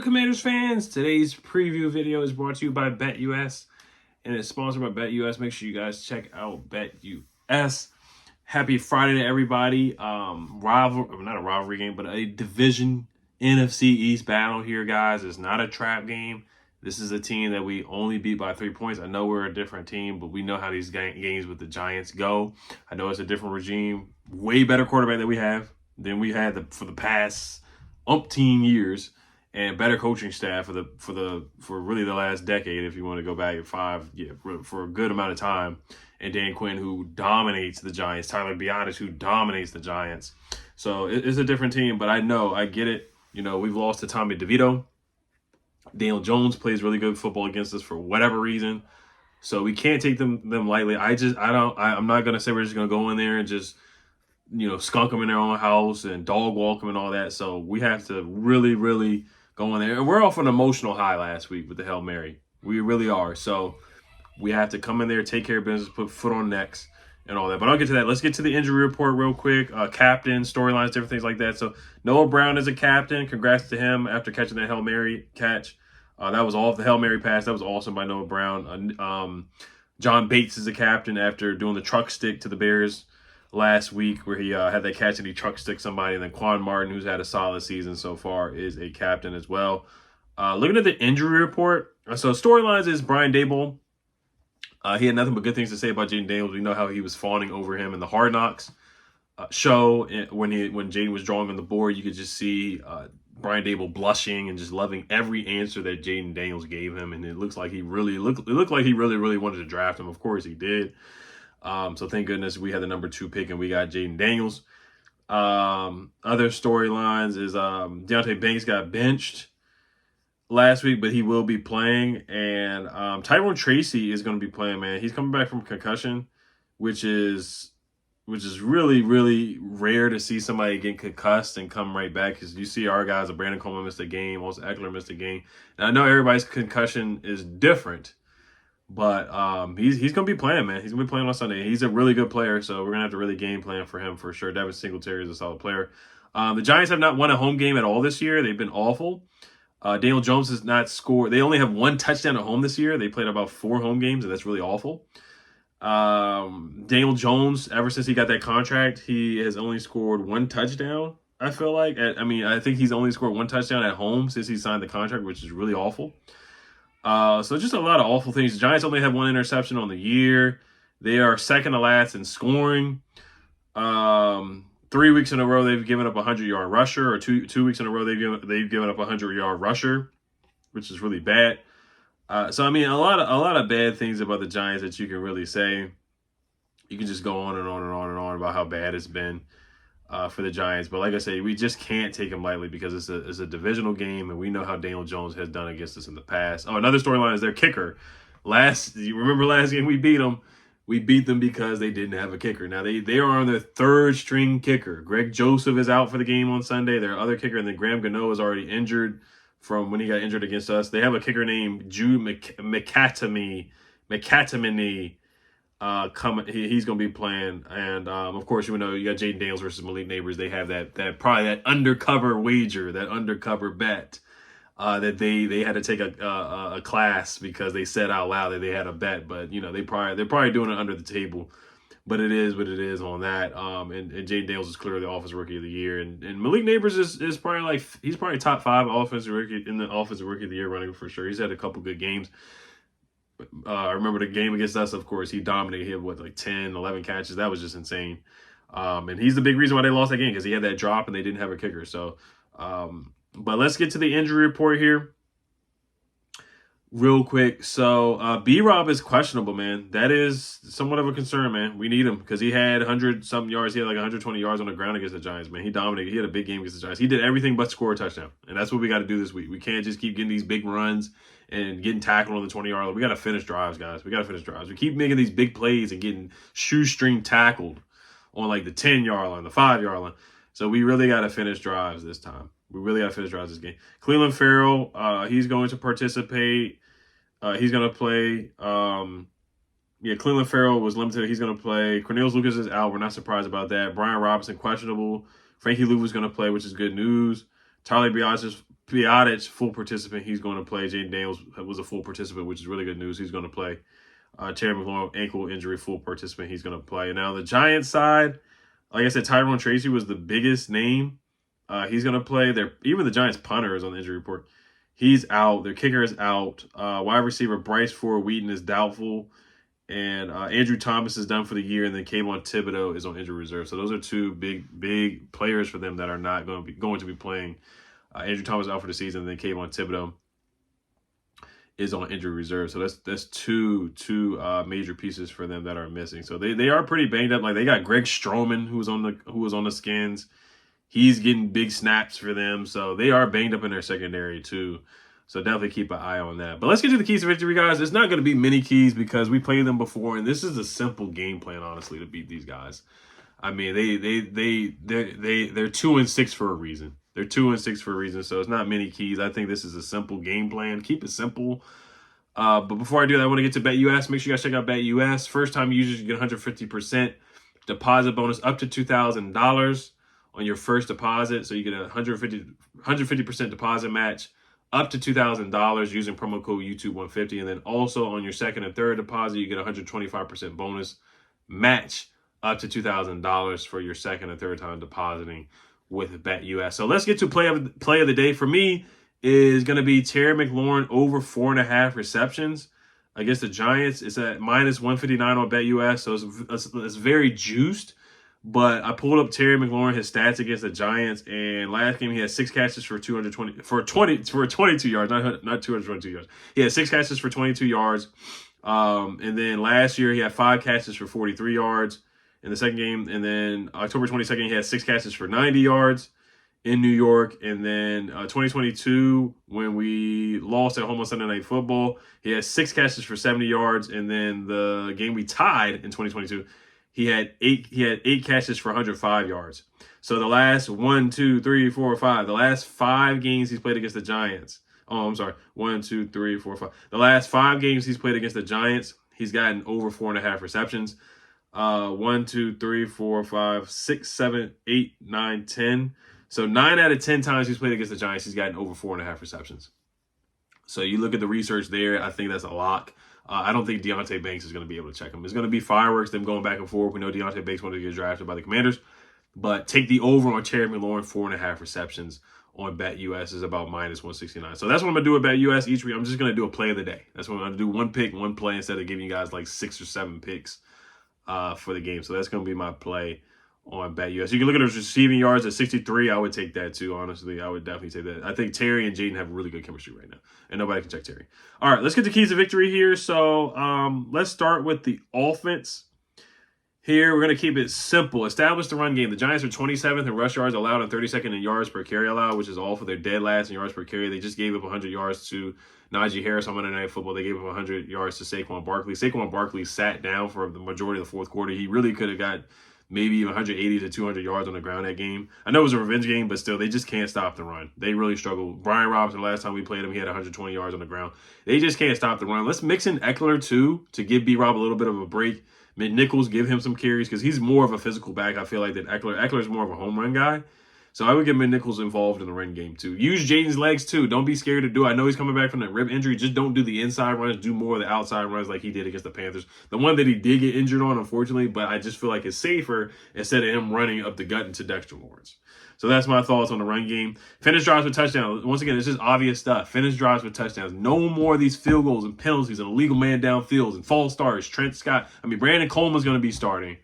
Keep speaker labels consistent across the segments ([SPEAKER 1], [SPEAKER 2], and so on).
[SPEAKER 1] good, Commanders fans? Today's preview video is brought to you by BetUS and it's sponsored by BetUS. Make sure you guys check out BetUS. Happy Friday to everybody. Not a rivalry game, but a division NFC East battle here, guys. It's not a trap game. This is a team that we only beat by 3 points. I know we're a different team, but we know how these games with the Giants go. I know it's a different regime. Way better quarterback than we had for the past umpteen years, and better coaching staff for really the last decade, if you want to go back at for a good amount of time. And Dan Quinn, who dominates the Giants. Tyler Biadasz, who dominates the Giants. So it's a different team, but I get it. You know, we've lost to Tommy DeVito. Daniel Jones plays really good football against us for whatever reason. So we can't take them lightly. I'm not gonna say we're just gonna go in there and just, skunk them in their own house and dog walk them and all that. So we have to really, really go in there. And we're off an emotional high last week with the Hail Mary. We really are. So we have to come in there, take care of business, put foot on necks and all that. But I'll get to that. Let's get to the injury report real quick. Captain, storylines, different things like that. So Noah Brown is a captain. Congrats to him after catching that Hail Mary catch. That was off the Hail Mary pass. That was awesome by Noah Brown. John Bates is a captain after doing the truck stick to the Bears last week, where he had that catch and he truck stick somebody. And then Quan Martin, who's had a solid season so far, is a captain as well. Looking at the injury report, so storylines is Brian Daboll. He had nothing but good things to say about Jayden Daniels. We know how he was fawning over him in the Hard Knocks show. When Jayden was drawing on the board, you could just see Brian Daboll blushing and just loving every answer that Jayden Daniels gave him, and it looked like he really wanted to draft him. Of course, he did. So thank goodness we had the number 2 pick and we got Jayden Daniels. Other storylines is Deonte Banks got benched last week, but he will be playing, and Tyrone Tracy is going to be playing. Man, he's coming back from concussion, which is really, really rare to see somebody get concussed and come right back, because you see our guys, Brandon Coleman missed a game, also Eckler missed a game. And I know everybody's concussion is different, but he's going to be playing, man. He's going to be playing on Sunday. He's a really good player, so we're going to have to really game plan for him for sure. Devin Singletary is a solid player. The Giants have not won a home game at all this year. They've been awful. Daniel Jones has not scored. They only have 1 touchdown at home this year. They played about 4 home games, and that's really awful. Daniel Jones, ever since he got that contract, he has only scored 1 touchdown, I feel like. I think he's only scored 1 touchdown at home since he signed the contract, which is really awful. So just a lot of awful things. The Giants only have 1 interception on the year. They are second to last in scoring. 3 weeks in a row they've given up a 100-yard rusher, or two weeks in a row they've given up a 100-yard rusher, which is really bad. So a lot of bad things about the Giants that you can really say. You can just go on and on and on and on about how bad it's been for the Giants. But like I say, we just can't take them lightly, because it's a divisional game, and we know how Daniel Jones has done against us in the past. Oh, another storyline is their kicker. You remember last game we beat them? We beat them because they didn't have a kicker. Now they are on their 3rd string kicker. Greg Joseph is out for the game on Sunday. Their other kicker, and then Graham Gano is already injured from when he got injured against us. They have a kicker named Jude McCatamini. He's going to be playing. And, of course, you know, you got Jayden Daniels versus Malik Neighbors. They have that undercover wager, that undercover bet that they had to take a class, because they said out loud that they had a bet. But, you know, they're probably doing it under the table. But it is what it is on that. And Jayden Daniels is clearly the Offensive Rookie of the Year. And Malik Neighbors is probably he's probably top 5 offensive rookie in the Offensive Rookie of the Year running for sure. He's had a couple good games. I remember the game against us, of course, he dominated. He had 10, 11 catches. That was just insane. And he's the big reason why they lost that game, because he had that drop and they didn't have a kicker. So, but let's get to the injury report here real quick. So B-Rob is questionable, man. That is somewhat of a concern, man. We need him, because he had 100-something yards. He had 120 yards on the ground against the Giants, man. He dominated. He had a big game against the Giants. He did everything but score a touchdown, and that's what we got to do this week. We can't just keep getting these big runs and getting tackled on the 20-yard line. We got to finish drives, guys. We got to finish drives. We keep making these big plays and getting shoestring tackled on the 10-yard line, the 5-yard line. So we really got to finish drives this time. We really got to finish drives this game. Clelin Ferrell, he's going to participate. He's going to play. Clelin Ferrell was limited. He's going to play. Cornelius Lucas is out. We're not surprised about that. Brian Robinson, questionable. Frankie Lou was going to play, which is good news. Tyler Biotic, full participant. He's going to play. Jaden Daniels was a full participant, which is really good news. He's going to play. Terry McLaurin, ankle injury, full participant. He's going to play. And now the Giants side, like I said, Tyrone Tracy was the biggest name. He's going to play. Even the Giants punter is on the injury report. He's out. Their kicker is out. Wide receiver Bryce Ford Wheaton is doubtful. And Andrew Thomas is done for the year. And then Kayvon Thibodeau is on injury reserve. So those are two big players for them that are not going to be playing. Andrew Thomas out for the season. And then Kayvon Thibodeau is on injury reserve. So that's two major pieces for them that are missing. So they are pretty banged up. Like they got Greg Stroman who was on the Skins. He's getting big snaps for them. So they are banged up in their secondary too. So definitely keep an eye on that. But let's get to the keys to victory, guys. It's not going to be many keys because we played them before, and this is a simple game plan, honestly, to beat these guys. I mean, they're 2-6 for a reason. They're 2-6 for a reason, so it's not many keys. I think this is a simple game plan. Keep it simple. But before I do that, I want to get to BetUS. Make sure you guys check out BetUS. First-time users, you get 150% deposit bonus up to $2,000 on your first deposit. So you get a 150% deposit match up to $2,000 using promo code YouTube150. And then also on your second and third deposit, you get a 125% bonus match up to $2,000 for your second and third time depositing with BetUS. So let's get to play of the day. For me, is going to be Terry McLaurin over 4.5 receptions against the Giants. It's at -159 on BetUS, so it's very juiced. But I pulled up Terry McLaurin, his stats against the Giants, and last game he had 6 catches for 22 yards, not 222 yards. He had 6 catches for 22 yards. And then last year he had 5 catches for 43 yards in the second game. And then October 22nd he had 6 catches for 90 yards in New York. And then 2022, when we lost at home on Sunday Night Football, he had 6 catches for 70 yards. And then the game we tied in 2022, he had 8 catches for 105 yards. So the last 5 the last 5 games he's played against the Giants. Oh, I'm sorry. 5. The last 5 games he's played against the Giants, he's gotten over 4.5 receptions. 6, 7, 8, 9, 10. So 9 out of 10 times he's played against the Giants, he's gotten over 4.5 receptions. So you look at the research there, I think that's a lock. I don't think Deonte Banks is going to be able to check him. It's going to be fireworks, them going back and forth. We know Deonte Banks wanted to get drafted by the Commanders. But take the over on Terry McLaurin, 4.5 receptions on BetUS is about -169. So that's what I'm going to do with BetUS each week. I'm just going to do a play of the day. That's what I'm going to do, one pick, one play, instead of giving you guys like 6 or 7 picks for the game. So that's going to be my play on BetUS. You can look at his receiving yards at 63. I would take that too, honestly. I would definitely take that. I think Terry and Jaden have really good chemistry right now, and nobody can check Terry. All right, let's get the keys to victory here. So let's start with the offense. Here, we're going to keep it simple. Establish the run game. The Giants are 27th in rush yards allowed and 32nd in yards per carry allowed, which is awful. They're dead last in yards per carry. They just gave up 100 yards to Najee Harris on Monday Night Football. They gave up 100 yards to Saquon Barkley. Saquon Barkley sat down for the majority of the fourth quarter. He really could have got maybe even 180 to 200 yards on the ground that game. I know it was a revenge game, but still, they just can't stop the run. They really struggle. Brian Robinson, last time we played him, he had 120 yards on the ground. They just can't stop the run. Let's mix in Eckler, too, to give B-Rob a little bit of a break. McNichols, give him some carries because he's more of a physical back, I feel like, than Eckler. Eckler's more of a home run guy. So I would get McNichols involved in the run game, too. Use Jaden's legs, too. Don't be scared to do it. I know he's coming back from that rib injury. Just don't do the inside runs. Do more of the outside runs like he did against the Panthers. The one that he did get injured on, unfortunately, but I just feel like it's safer instead of him running up the gut into Dexter Lawrence. So that's my thoughts on the run game. Finish drives with touchdowns. Once again, it's just obvious stuff. Finish drives with touchdowns. No more of these field goals and penalties and illegal man downfields and false starts. Brandon Coleman's going to be starting.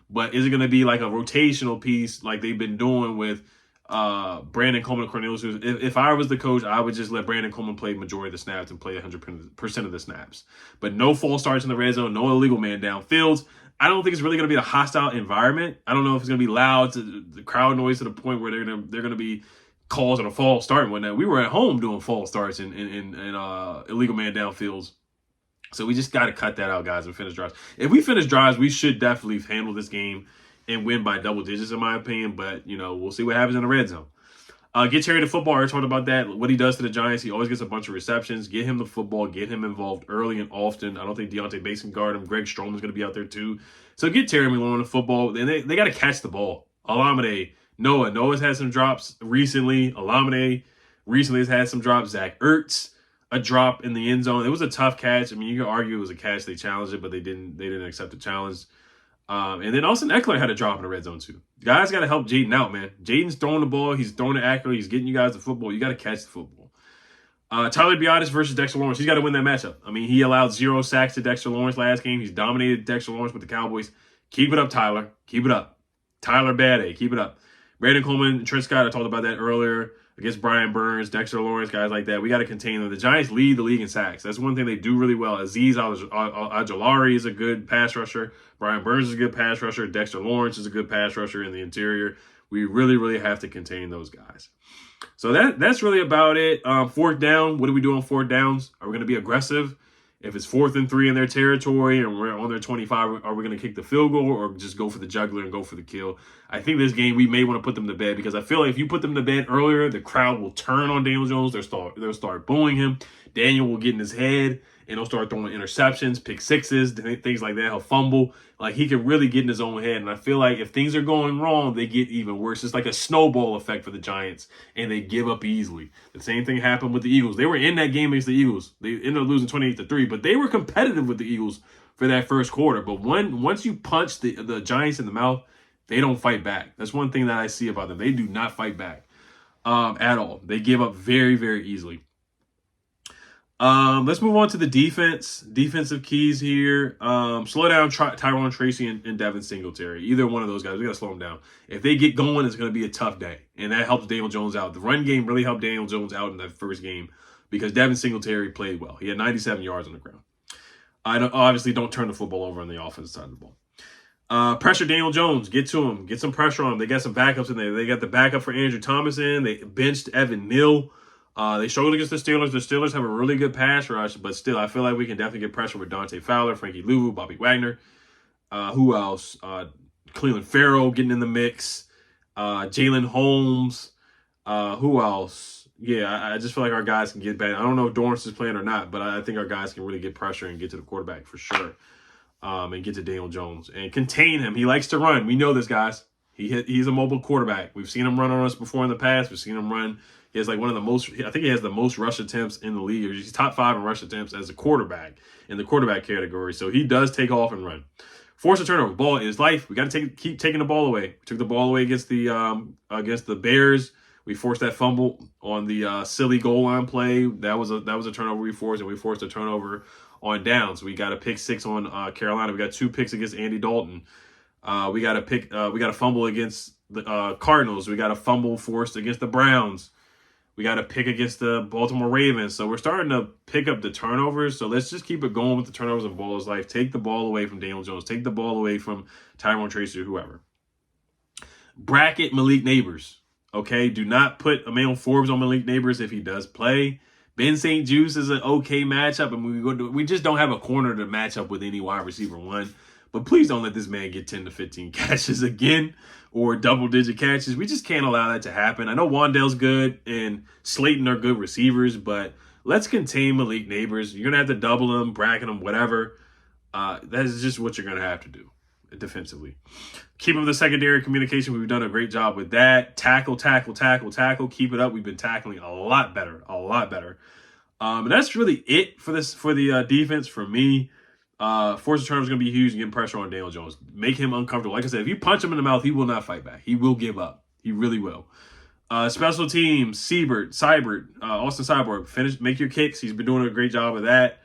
[SPEAKER 1] But is it going to be like a rotational piece like they've been doing with Brandon Coleman and Cornelius? If I was the coach, I would just let Brandon Coleman play the majority of the snaps and play 100% of the snaps. But no false starts in the red zone, no illegal man downfields. I don't think it's really going to be a hostile environment. I don't know if it's going to be loud, to the crowd noise to the point where they're going to be calls on a false start and whatnot. We were at home doing false starts and illegal man downfields. So we just got to cut that out, guys, and finish drives. If we finish drives, we should definitely handle this game and win by double digits, in my opinion. But, we'll see what happens in the red zone. Get Terry the football. I already talked about that. What he does to the Giants, he always gets a bunch of receptions. Get him the football. Get him involved early and often. I don't think Deonte Banks can guard him. Greg Stroman's going to be out there too. So get Terry McLaurin the football. And they got to catch the ball. Olamide Noah's had some drops recently. Olamide recently has had some drops. Zach Ertz, a drop in the end zone. It was a tough catch. I mean, you could argue it was a catch. They challenged it, but they didn't accept the challenge. And then Austin Eckler had a drop in the red zone too. Guys got to help Jaden out, man. Jaden's throwing the ball. He's throwing it accurately. He's getting you guys the football. You got to catch the football. Tyler Biadasz versus Dexter Lawrence. He's got to win that matchup. I mean, he allowed 0 sacks to Dexter Lawrence last game. He's dominated Dexter Lawrence with the Cowboys. Keep it up, Tyler. Keep it up. Tyler Bad A. Keep it up. Brandon Coleman, Trent Scott, I talked about that earlier, against Brian Burns, Dexter Lawrence, guys like that. We got to contain them. The Giants lead the league in sacks. That's one thing they do really well. Azeez Ojulari is a good pass rusher. Brian Burns is a good pass rusher. Dexter Lawrence is a good pass rusher in the interior. We really, really have to contain those guys. So that's really about it. 4th down, what do we do on 4th downs? Are we going to be aggressive? If it's 4th and 3 in their territory and we're on their 25, are we going to kick the field goal or just go for the jugular and go for the kill? I think this game we may want to put them to bed because I feel like if you put them to bed earlier, the crowd will turn on Daniel Jones. They'll start booing him. Daniel will get in his head and he'll start throwing interceptions, pick sixes, things like that. He'll fumble. Like, he could really get in his own head. And I feel like if things are going wrong, they get even worse. It's like a snowball effect for the Giants, and they give up easily. The same thing happened with the Eagles. They were in that game against the Eagles. They ended up losing 28-3, but they were competitive with the Eagles for that first quarter. But once you punch the Giants in the mouth, they don't fight back. That's one thing that I see about them. They do not fight back at all. They give up very, very easily. Let's move on to the defense. Defensive keys here. Slow down Tyrone Tracy and Devin Singletary. Either one of those guys, we got to slow them down. If they get going, it's going to be a tough day. And that helps Daniel Jones out. The run game really helped Daniel Jones out in that first game because Devin Singletary played well. He had 97 yards on the ground. Obviously don't turn the football over on the offensive side of the ball. Pressure Daniel Jones. Get to him. Get some pressure on him. They got some backups in there. They got the backup for Andrew Thomas in. They benched Evan Neal. They struggled against the Steelers. The Steelers have a really good pass rush, but still, I feel like we can definitely get pressure with Dante Fowler, Frankie Louvu, Bobby Wagner. Who else? Cleveland Farrell getting in the mix. Jalen Holmes. Who else? Yeah, I just feel like our guys can get back. I don't know if Dorrance is playing or not, but I think our guys can really get pressure and get to the quarterback for sure. And get to Daniel Jones and contain him. He likes to run. We know this, guys. He's a mobile quarterback. We've seen him run on us before in the past. We've seen him run. He has like one of the most, I think he has the most rush attempts in the league. He's top 5 in rush attempts as a quarterback in the quarterback category. So he does take off and run. Force a turnover. Ball is life. We got to keep taking the ball away. We took the ball away against the Bears. We forced that fumble on the silly goal line play. That was a turnover we forced, and we forced a turnover on downs. We got a pick 6 on Carolina. We got 2 picks against Andy Dalton. We got a fumble against the Cardinals. We got a fumble forced against the Browns. We got a pick against the Baltimore Ravens. So we're starting to pick up the turnovers. So let's just keep it going with the turnovers and ball is life. Take the ball away from Daniel Jones. Take the ball away from Tyrone Tracy or whoever. Bracket Malik Neighbors. Okay, do not put Emmanuel Forbes on Malik Neighbors if he does play. Ben St. Juste is an okay matchup, and we just don't have a corner to match up with any wide receiver one. But please don't let this man get 10 to 15 catches again or double-digit catches. We just can't allow that to happen. I know Wan'Dale's good and Slayton are good receivers, but let's contain Malik Neighbors. You're going to have to double him, bracket him, whatever. That is just what you're going to have to do defensively. Keep up the secondary communication. We've done a great job with that. Tackle. Keep it up. We've been tackling a lot better. And that's really it for the defense for me. Force return is going to be huge and getting pressure on Daniel Jones. Make him uncomfortable. Like I said, if you punch him in the mouth, he will not fight back. He will give up. He really will. Special teams, Austin Cyborg, make your kicks. He's been doing a great job of that.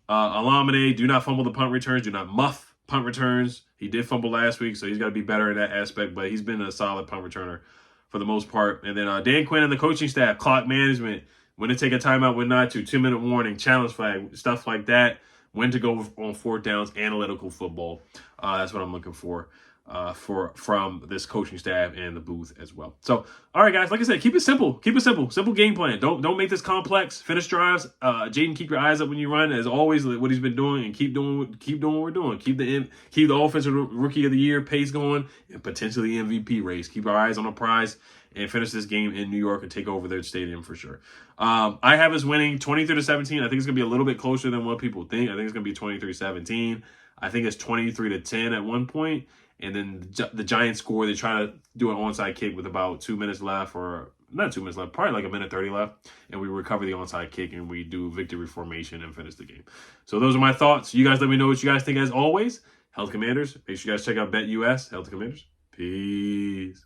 [SPEAKER 1] Olamide, do not fumble the punt returns. Do not muff punt returns. He did fumble last week, so he's got to be better in that aspect, but he's been a solid punt returner for the most part. And then Dan Quinn and the coaching staff, clock management, when to take a timeout, when not to, 2-minute warning, challenge flag, stuff like that. When to go on 4th downs, analytical football. That's what I'm looking for from this coaching staff and the booth as well. So, all right, guys, like I said, keep it simple. Simple game plan. Don't make this complex. Finish drives. Jaden, keep your eyes up when you run, as always, what he's been doing, and keep doing what we're doing. Keep the offensive rookie of the year pace going, and potentially MVP race. Keep our eyes on the prize and finish this game in New York and take over their stadium for sure. I have us winning 23-17. I think it's going to be a little bit closer than what people think. I think it's going to be 23-17. I think it's 23-10 at one point, and then the Giants score. They try to do an onside kick with about 2 minutes left, or not 2 minutes left, probably like 1:30 left, and we recover the onside kick and we do victory formation and finish the game. So those are my thoughts. You guys let me know what you guys think as always. Health Commanders. Make sure you guys check out BetUS. Health Commanders. Peace.